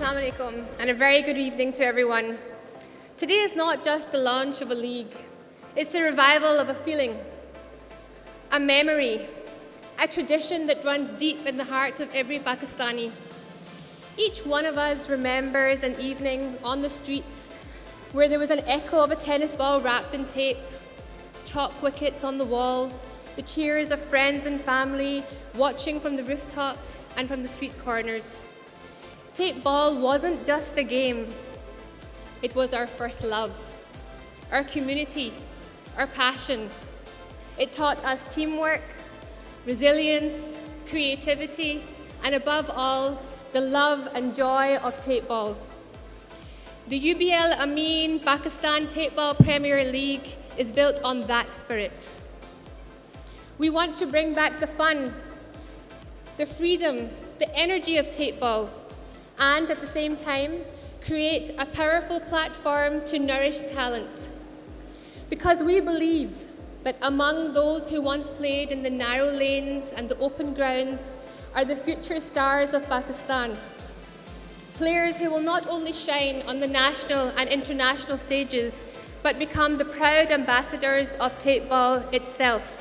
Assalamu alaikum, and a very good evening to everyone. Today is not just the launch of a league, it's the revival of a feeling, a memory, a tradition that runs deep in the hearts of every Pakistani. Each one of us remembers an evening on the streets where there was an echo of a tennis ball wrapped in tape, chalk wickets on the wall, the cheers of friends and family watching from the rooftops and from the street corners. Tape ball wasn't just a game, it was our first love, our community, our passion. It taught us teamwork, resilience, creativity, and above all, the love and joy of tape ball. The UBL Ameen Pakistan Tape Ball Premier League is built on that spirit. We want to bring back the fun, the freedom, the energy of tape ball, and at the same time, create a powerful platform to nourish talent. Because we believe that among those who once played in the narrow lanes and the open grounds are the future stars of Pakistan. Players who will not only shine on the national and international stages, but become the proud ambassadors of tape ball itself.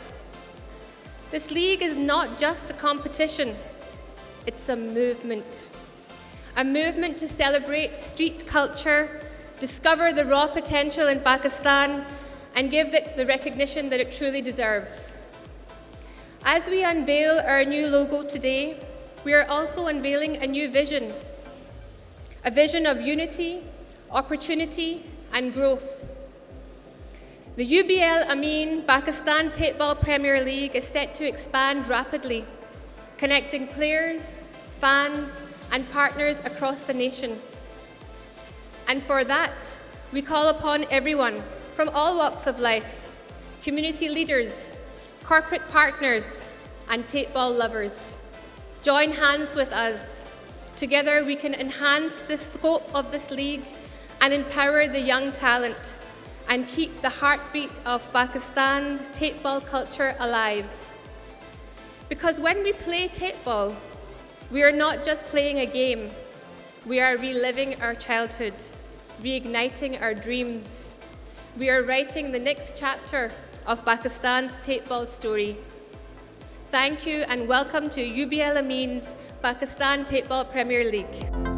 This league is not just a competition, it's a movement. A movement to celebrate street culture, discover the raw potential in Pakistan, and give it the recognition that it truly deserves. As we unveil our new logo today, we are also unveiling a new vision. A vision of unity, opportunity, and growth. The UBL Ameen Pakistan Tape Ball Premier League is set to expand rapidly, connecting players, fans, and partners across the nation. And for that, we call upon everyone from all walks of life, community leaders, corporate partners, and tape ball lovers. Join hands with us. Together we can enhance the scope of this league and empower the young talent and keep the heartbeat of Pakistan's tape ball culture alive. Because when we play tape ball, we are not just playing a game, we are reliving our childhood, reigniting our dreams. We are writing the next chapter of Pakistan's tape ball story. Thank you and welcome to UBL Ameen's Pakistan Tape Ball Premier League.